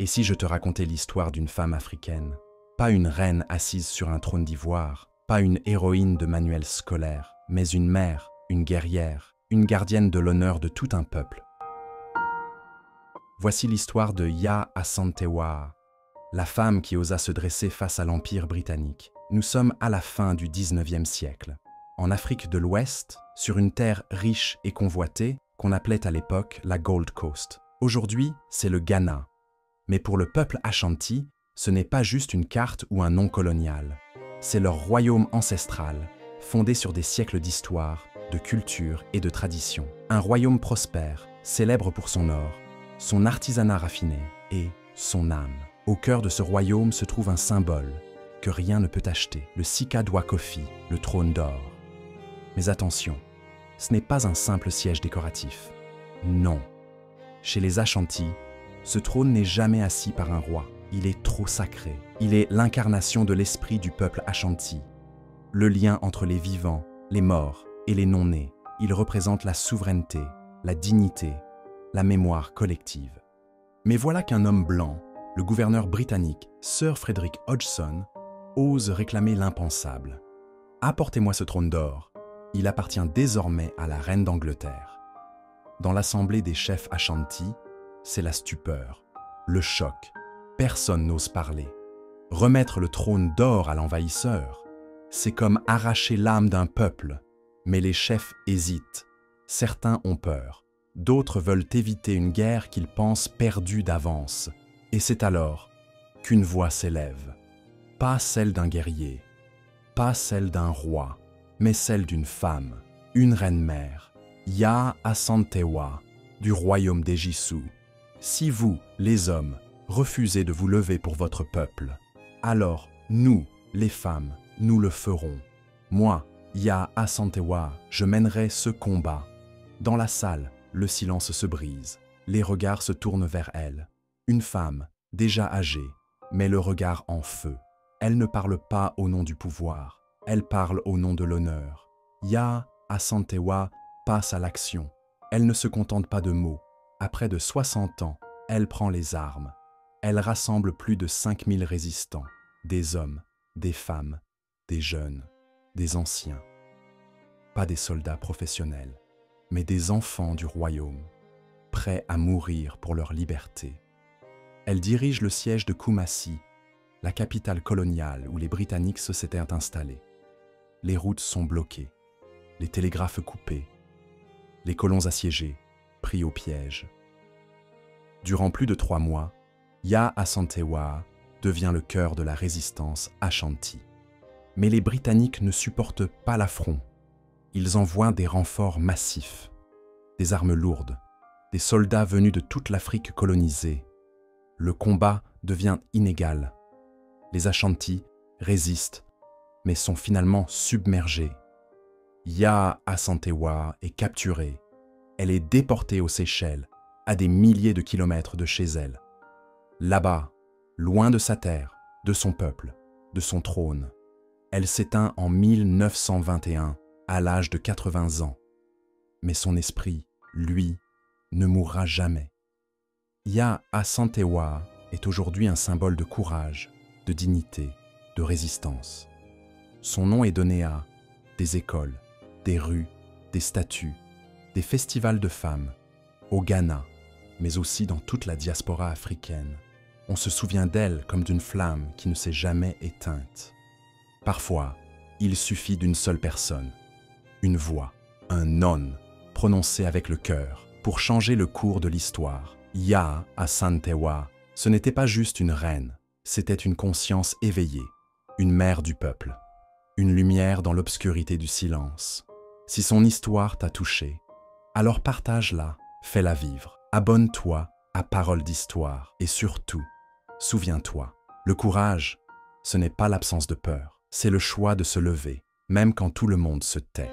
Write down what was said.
Et si je te racontais l'histoire d'une femme africaine, pas une reine assise sur un trône d'ivoire, pas une héroïne de manuel scolaire, mais une mère, une guerrière, une gardienne de l'honneur de tout un peuple. Voici l'histoire de Yaa Asantewaa, la femme qui osa se dresser face à l'Empire britannique. Nous sommes à la fin du 19e siècle. En Afrique de l'Ouest, sur une terre riche et convoitée, qu'on appelait à l'époque la Gold Coast. Aujourd'hui, c'est le Ghana. Mais pour le peuple Ashanti, ce n'est pas juste une carte ou un nom colonial. C'est leur royaume ancestral, fondé sur des siècles d'histoire, de culture et de tradition. Un royaume prospère, célèbre pour son or, son artisanat raffiné et son âme. Au cœur de ce royaume se trouve un symbole que rien ne peut acheter, le Sikadwa Kofi, le trône d'or. Mais attention, ce n'est pas un simple siège décoratif. Non. Chez les Ashanti, ce trône n'est jamais assis par un roi. Il est trop sacré. Il est l'incarnation de l'esprit du peuple Ashanti. Le lien entre les vivants, les morts et les non-nés. Il représente la souveraineté, la dignité, la mémoire collective. Mais voilà qu'un homme blanc, le gouverneur britannique Sir Frederick Hodgson, ose réclamer l'impensable. Apportez-moi ce trône d'or. Il appartient désormais à la reine d'Angleterre. Dans l'assemblée des chefs Ashanti, c'est la stupeur, le choc. Personne n'ose parler. Remettre le trône d'or à l'envahisseur, c'est comme arracher l'âme d'un peuple. Mais les chefs hésitent. Certains ont peur. D'autres veulent éviter une guerre qu'ils pensent perdue d'avance. Et c'est alors qu'une voix s'élève. Pas celle d'un guerrier, pas celle d'un roi, mais celle d'une femme, une reine-mère, Yaa Asantewaa, du royaume des Jisou. Si vous, les hommes, refusez de vous lever pour votre peuple, alors nous, les femmes, nous le ferons. Moi, Yaa Asantewaa, je mènerai ce combat. Dans la salle, le silence se brise. Les regards se tournent vers elle. Une femme, déjà âgée, mais le regard en feu. Elle ne parle pas au nom du pouvoir, elle parle au nom de l'honneur. Yaa Asantewaa passe à l'action. Elle ne se contente pas de mots. Après de 60 ans, elle prend les armes. Elle rassemble plus de 5000 résistants, des hommes, des femmes, des jeunes, des anciens. Pas des soldats professionnels, mais des enfants du royaume, prêts à mourir pour leur liberté. Elle dirige le siège de Kumasi, la capitale coloniale où les Britanniques se s'étaient installés. Les routes sont bloquées, les télégraphes coupés, les colons assiégés, pris au piège. Durant plus de 3 mois, Yaa Asantewaa devient le cœur de la résistance Ashanti. Mais les Britanniques ne supportent pas l'affront. Ils envoient des renforts massifs, des armes lourdes, des soldats venus de toute l'Afrique colonisée. Le combat devient inégal. Les Ashanti résistent, mais sont finalement submergés. Yaa Asantewaa est capturée. Elle est déportée aux Seychelles, à des milliers de kilomètres de chez elle. Là-bas, loin de sa terre, de son peuple, de son trône, elle s'éteint en 1921, à l'âge de 80 ans. Mais son esprit, lui, ne mourra jamais. Yaa Asantewaa est aujourd'hui un symbole de courage, de dignité, de résistance. Son nom est donné à des écoles, des rues, des statues, des festivals de femmes, au Ghana, mais aussi dans toute la diaspora africaine. On se souvient d'elle comme d'une flamme qui ne s'est jamais éteinte. Parfois, il suffit d'une seule personne, une voix, un non, prononcé avec le cœur, pour changer le cours de l'histoire. Yaa Asantewaa, ce n'était pas juste une reine, c'était une conscience éveillée, une mère du peuple, une lumière dans l'obscurité du silence. Si son histoire t'a touché, alors partage-la, fais-la vivre. Abonne-toi à Parole d'Histoire et surtout, souviens-toi, le courage, ce n'est pas l'absence de peur, c'est le choix de se lever, même quand tout le monde se tait.